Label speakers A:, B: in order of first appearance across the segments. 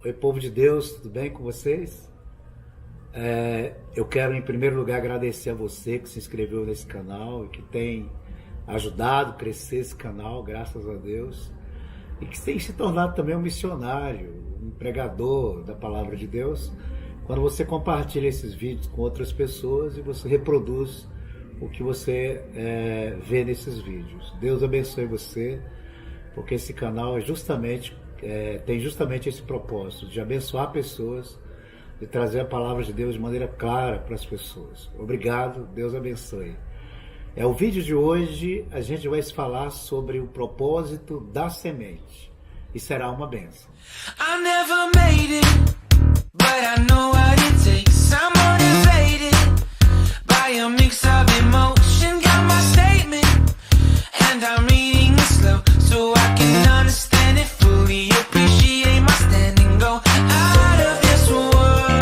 A: Oi, povo de Deus, tudo bem com vocês? Eu quero, em primeiro lugar, agradecer a você que se inscreveu nesse canal e que tem ajudado a crescer esse canal, graças a Deus, e que tem se tornado também um missionário, um pregador da Palavra de Deus, quando você compartilha esses vídeos com outras pessoas e você reproduz o que você vê nesses vídeos. Deus abençoe você, porque esse canal tem justamente esse propósito de abençoar pessoas, de trazer a palavra de Deus de maneira clara para as pessoas. Obrigado, Deus abençoe. O vídeo de hoje a gente vai falar sobre o propósito da semente e será uma bênção. I never made it, but I know what it takes. I'm motivated by a mix of emotion. Got my statement and I'm reading it slow so I can understand it fully. Appreciate my standing, go out of this world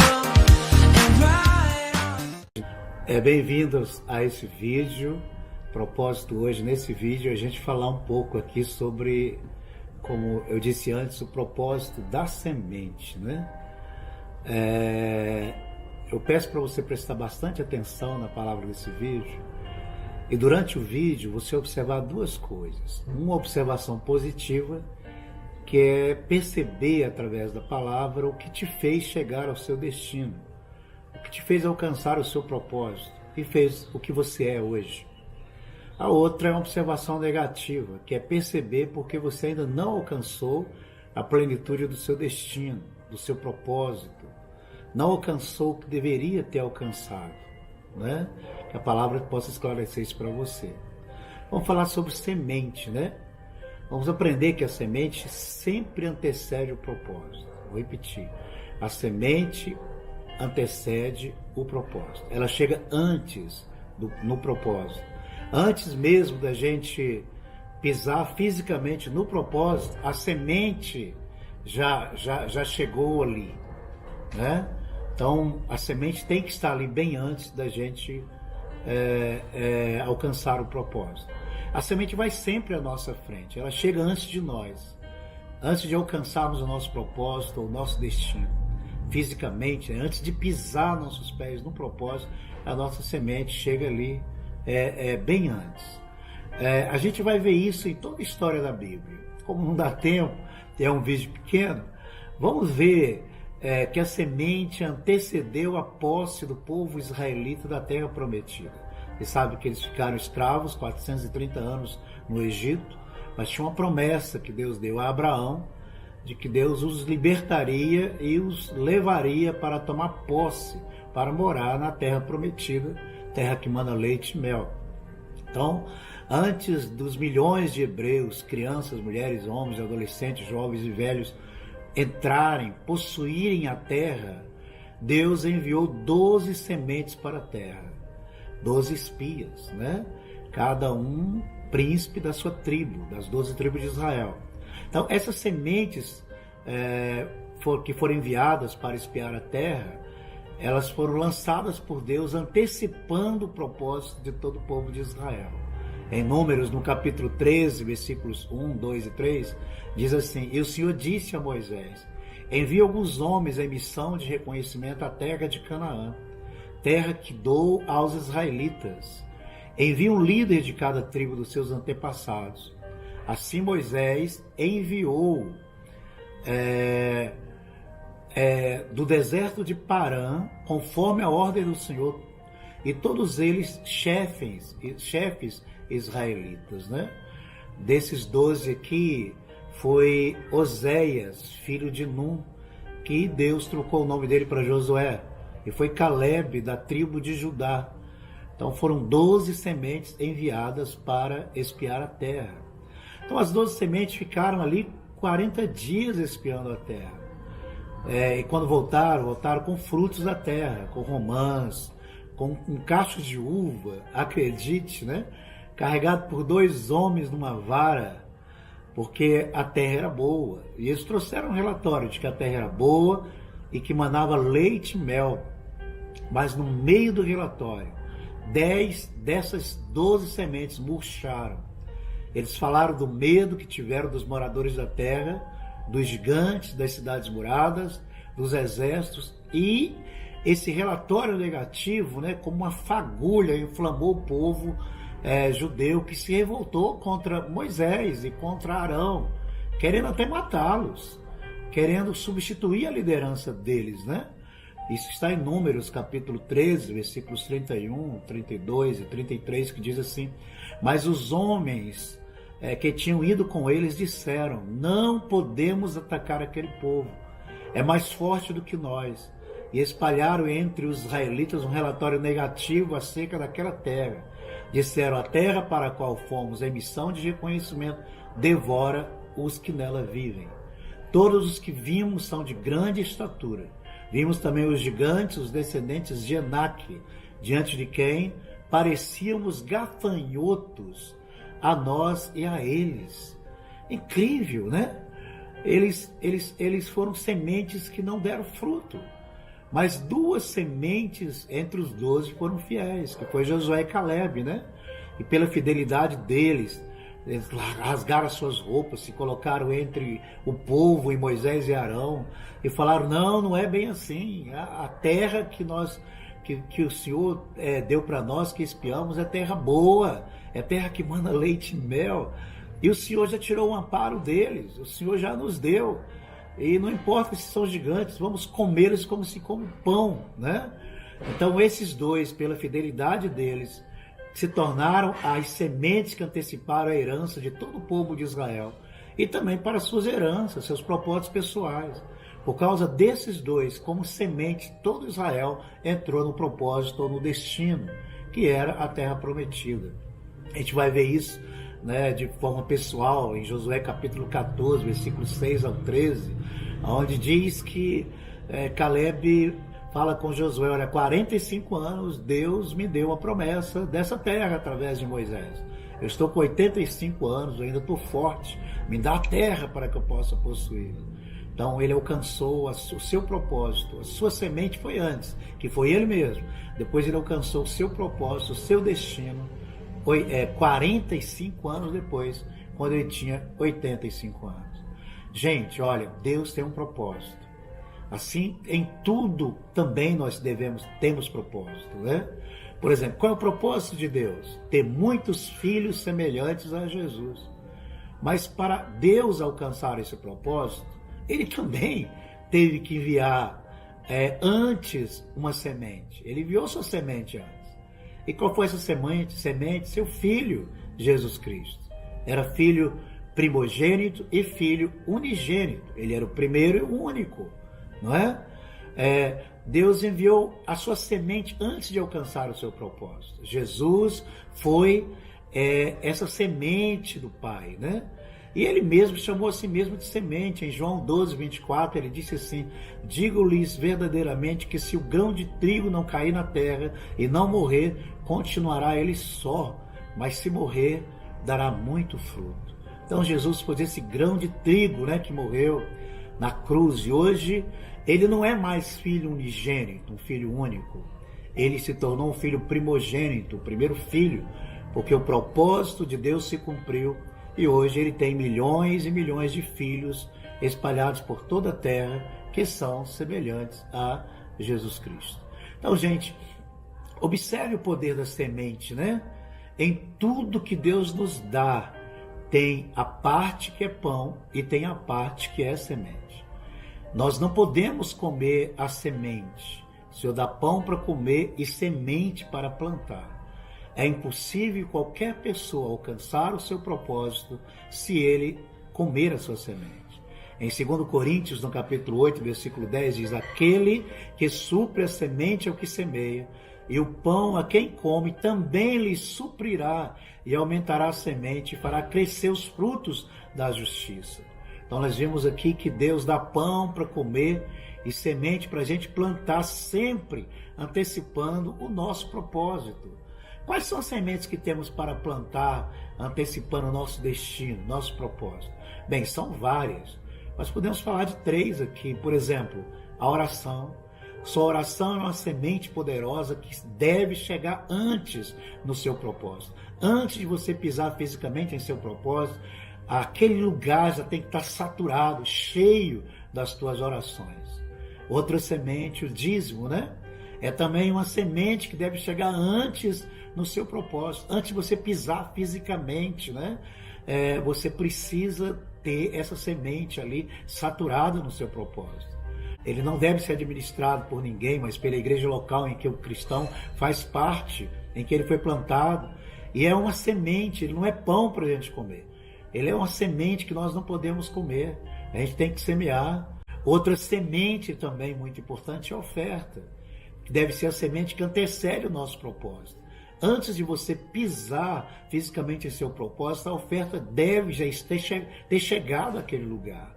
A: and ride on. Bem-vindos a esse vídeo. Propósito hoje, nesse vídeo, a gente falar um pouco aqui sobre, como eu disse antes, o propósito da semente, né? Eu peço para você prestar bastante atenção na palavra desse vídeo e durante o vídeo você observar duas coisas. Uma observação positiva, que é perceber através da palavra o que te fez chegar ao seu destino, o que te fez alcançar o seu propósito e fez o que você é hoje. A outra é uma observação negativa, que é perceber porque você ainda não alcançou a plenitude do seu destino, do seu propósito, não alcançou o que deveria ter alcançado, né? Que a palavra possa esclarecer isso para você. Vamos falar sobre semente, né? Vamos aprender que a semente sempre antecede o propósito. Vou repetir. A semente antecede o propósito. Ela chega antes no propósito. Antes mesmo da gente pisar fisicamente no propósito, a semente já chegou ali, né? Então, a semente tem que estar ali bem antes da gente alcançar o propósito. A semente vai sempre à nossa frente, ela chega antes de nós, antes de alcançarmos o nosso propósito, o nosso destino, fisicamente, antes de pisar nossos pés no propósito, a nossa semente chega ali bem antes. A gente vai ver isso em toda a história da Bíblia. Como não dá tempo, é um vídeo pequeno, vamos ver que a semente antecedeu a posse do povo israelita da terra prometida. Você sabe que eles ficaram escravos 430 anos no Egito, mas tinha uma promessa que Deus deu a Abraão, de que Deus os libertaria e os levaria para tomar posse, para morar na terra prometida, terra que mana leite e mel. Então, antes dos milhões de hebreus, crianças, mulheres, homens, adolescentes, jovens e velhos entrarem, possuírem a terra, Deus enviou 12 sementes para a terra, 12 espias, né? Cada um príncipe da sua tribo, das 12 tribos de Israel. Então, essas sementes que foram enviadas para espiar a terra, elas foram lançadas por Deus antecipando o propósito de todo o povo de Israel. Em Números, no capítulo 13, versículos 1, 2 e 3, diz assim: E o Senhor disse a Moisés: Envie alguns homens em missão de reconhecimento à terra de Canaã, terra que dou aos israelitas. Envie um líder de cada tribo dos seus antepassados. Assim Moisés enviou do deserto de Parã, conforme a ordem do Senhor, e todos eles chefes israelitas, né? Desses 12 aqui, foi Oséias, filho de Num, que Deus trocou o nome dele para Josué, e foi Caleb, da tribo de Judá. Então foram 12 sementes enviadas para espiar a terra. Então as 12 sementes ficaram ali 40 dias espiando a terra. E quando voltaram com frutos da terra, com romãs, com cachos de uva, acredite, né? Carregado por 2 homens numa vara, porque a terra era boa. E eles trouxeram um relatório de que a terra era boa e que manava leite e mel. Mas no meio do relatório, 10 dessas 12 sementes murcharam. Eles falaram do medo que tiveram dos moradores da terra dos gigantes, das cidades muradas, dos exércitos, e esse relatório negativo, né, como uma fagulha, inflamou o povo judeu, que se revoltou contra Moisés e contra Arão, querendo até matá-los, querendo substituir a liderança deles, né? Isso está em Números, capítulo 13, versículos 31, 32 e 33, que diz assim: mas os homens que tinham ido com eles disseram: não podemos atacar aquele povo, é mais forte do que nós. E espalharam entre os israelitas um relatório negativo acerca daquela terra. Disseram: a terra para a qual fomos em missão de reconhecimento devora os que nela vivem. Todos os que vimos são de grande estatura. Vimos também os gigantes, os descendentes de Enaque, diante de quem parecíamos gafanhotos a nós e a eles. Incrível, né? Eles foram sementes que não deram fruto. Mas 2 sementes entre os 12 foram fiéis, que foi Josué e Caleb, né? E pela fidelidade deles, eles rasgaram as suas roupas, se colocaram entre o povo e Moisés e Arão, e falaram: não é bem assim. A terra que o Senhor deu para nós, que espiamos, é terra boa, é terra que manda leite e mel, e o Senhor já tirou o amparo deles, o Senhor já nos deu. E não importa se são gigantes, vamos comê-los como se come pão, né? Então esses 2, pela fidelidade deles, se tornaram as sementes que anteciparam a herança de todo o povo de Israel, e também para suas heranças, seus propósitos pessoais. Por causa desses 2, como semente, todo Israel entrou no propósito ou no destino, que era a terra prometida. A gente vai ver isso, né, de forma pessoal em Josué capítulo 14, versículos 6 ao 13, onde diz que Caleb fala com Josué: olha, 45 anos Deus me deu a promessa dessa terra através de Moisés. Eu estou com 85 anos, eu ainda estou forte, me dá a terra para que eu possa possuir. Então ele alcançou o seu propósito, a sua semente foi antes, que foi ele mesmo. Depois ele alcançou o seu propósito, o seu destino, 45 anos depois, quando ele tinha 85 anos. Gente, olha, Deus tem um propósito. Assim, em tudo também nós temos propósito, né? Por exemplo, qual é o propósito de Deus? Ter muitos filhos semelhantes a Jesus. Mas para Deus alcançar esse propósito, ele também teve que enviar antes uma semente. Ele enviou sua semente antes. E qual foi essa semente? Seu filho, Jesus Cristo. Era filho primogênito e filho unigênito. Ele era o primeiro e o único, não é? Deus enviou a sua semente antes de alcançar o seu propósito. Jesus foi essa semente do Pai, né? E ele mesmo chamou a si mesmo de semente. Em João 12, 24, ele disse assim: digo-lhes verdadeiramente que se o grão de trigo não cair na terra e não morrer, continuará ele só, mas se morrer, dará muito fruto. Então Jesus foi esse grão de trigo, né, que morreu na cruz, e hoje ele não é mais filho unigênito, um filho único. Ele se tornou um filho primogênito, o primeiro filho, porque o propósito de Deus se cumpriu. E hoje ele tem milhões e milhões de filhos espalhados por toda a terra que são semelhantes a Jesus Cristo. Então, gente, observe o poder da semente, né? Em tudo que Deus nos dá, tem a parte que é pão e tem a parte que é semente. Nós não podemos comer a semente. O Senhor dá pão para comer e semente para plantar. É impossível qualquer pessoa alcançar o seu propósito se ele comer a sua semente. Em 2 Coríntios, no capítulo 8, versículo 10, diz: aquele que supre a semente ao que semeia, e o pão a quem come, também lhe suprirá e aumentará a semente e fará crescer os frutos da justiça. Então nós vimos aqui que Deus dá pão para comer e semente para a gente plantar, sempre antecipando o nosso propósito. Quais são as sementes que temos para plantar, antecipando o nosso destino, nosso propósito? Bem, são várias, mas podemos falar de 3 aqui. Por exemplo, a oração. Sua oração é uma semente poderosa que deve chegar antes no seu propósito. Antes de você pisar fisicamente em seu propósito, aquele lugar já tem que estar saturado, cheio das tuas orações. Outra semente, o dízimo, né? É também uma semente que deve chegar antes no seu propósito, antes de você pisar fisicamente, né? Você precisa ter essa semente ali saturada no seu propósito. Ele não deve ser administrado por ninguém, mas pela igreja local em que o cristão faz parte, em que ele foi plantado. E é uma semente, ele não é pão para a gente comer. Ele é uma semente que nós não podemos comer. A gente tem que semear. Outra semente também muito importante é a oferta, que deve ser a semente que antecede o nosso propósito. Antes de você pisar fisicamente em seu propósito, a oferta deve já ter chegado àquele lugar.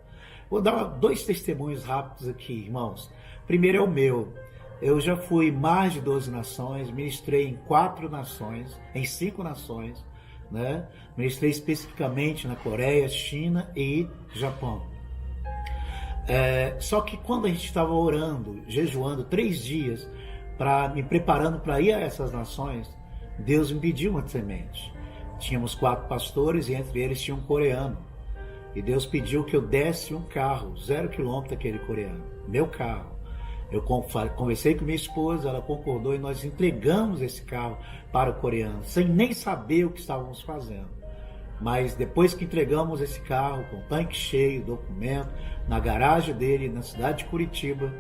A: Vou dar 2 testemunhos rápidos aqui, irmãos. Primeiro é o meu. Eu já fui em mais de 12 nações, ministrei em 4 nações, em 5 nações, né? Ministrei especificamente na Coreia, China e Japão. Só que quando a gente estava orando, jejuando 3 dias, me preparando para ir a essas nações, Deus me pediu uma semente. Tínhamos 4 pastores e entre eles tinha um coreano. E Deus pediu que eu desse um carro, 0 quilômetro aquele coreano, meu carro. Eu conversei com minha esposa, ela concordou e nós entregamos esse carro para o coreano, sem nem saber o que estávamos fazendo. Mas depois que entregamos esse carro, com tanque cheio, documento, na garagem dele, na cidade de Curitiba,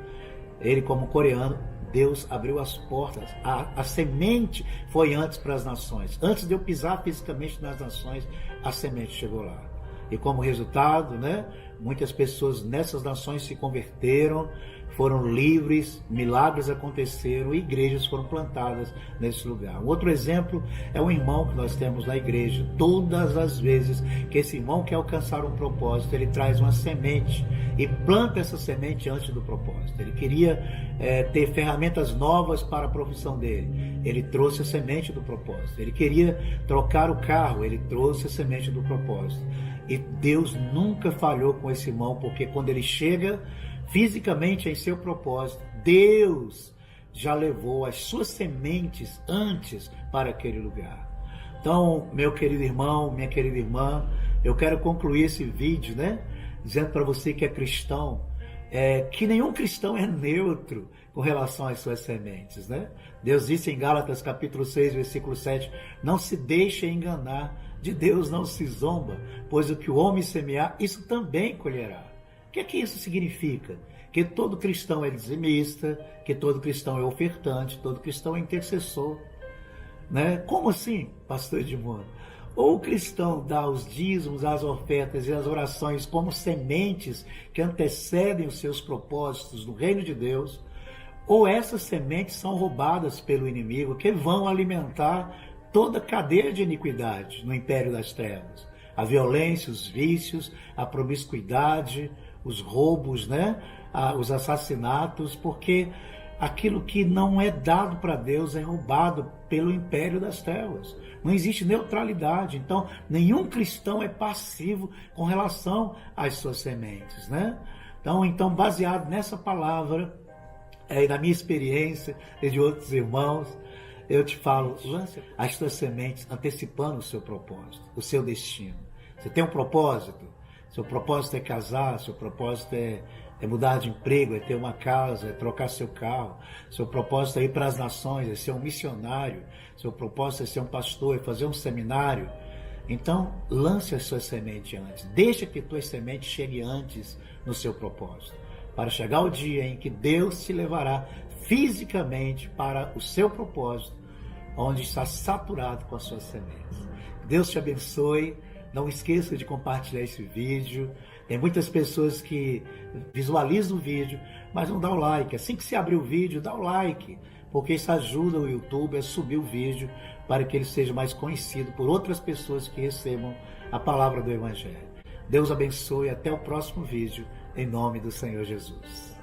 A: ele como coreano, Deus abriu as portas. A semente foi antes para as nações. Antes de eu pisar fisicamente nas nações, a semente chegou lá. E como resultado, né, muitas pessoas nessas nações se converteram, foram livres, milagres aconteceram e igrejas foram plantadas nesse lugar. Um outro exemplo é um irmão que nós temos na igreja. Todas as vezes que esse irmão quer alcançar um propósito, ele traz uma semente e planta essa semente antes do propósito. Ele queria ter ferramentas novas para a profissão dele. Ele trouxe a semente do propósito. Ele queria trocar o carro. Ele trouxe a semente do propósito. E Deus nunca falhou com esse irmão, porque quando ele chega fisicamente em seu propósito, Deus já levou as suas sementes antes para aquele lugar. Então, meu querido irmão, minha querida irmã, eu quero concluir esse vídeo, né, dizendo para você que é cristão, que nenhum cristão é neutro com relação às suas sementes, né? Deus disse em Gálatas capítulo 6, versículo 7, não se deixe enganar, de Deus não se zomba, pois o que o homem semear, isso também colherá. O que isso significa? Que todo cristão é dizimista, que todo cristão é ofertante, todo cristão é intercessor. Né? Como assim, pastor Edmundo? Ou o cristão dá os dízimos, as ofertas e as orações como sementes que antecedem os seus propósitos no reino de Deus, ou essas sementes são roubadas pelo inimigo, que vão alimentar toda a cadeia de iniquidade no império das trevas. A violência, os vícios, a promiscuidade, os roubos, né? Os assassinatos, porque aquilo que não é dado para Deus é roubado pelo império das trevas. Não existe neutralidade, então nenhum cristão é passivo com relação às suas sementes, né? Então baseado nessa palavra, e na minha experiência e de outros irmãos, eu te falo, lance as suas sementes antecipando o seu propósito, o seu destino. Você tem um propósito? Seu propósito é casar, seu propósito é mudar de emprego, é ter uma casa, é trocar seu carro. Seu propósito é ir para as nações, é ser um missionário. Seu propósito é ser um pastor, é fazer um seminário. Então, lance as suas sementes antes. Deixa que tuas sementes cheguem antes no seu propósito. Para chegar o dia em que Deus te levará fisicamente para o seu propósito, onde está saturado com as suas sementes. Deus te abençoe. Não esqueça de compartilhar esse vídeo. Tem muitas pessoas que visualizam o vídeo, mas não dá o like. Assim que você abrir o vídeo, dá o like, porque isso ajuda o YouTube a subir o vídeo para que ele seja mais conhecido por outras pessoas que recebam a palavra do Evangelho. Deus abençoe. Até o próximo vídeo, em nome do Senhor Jesus.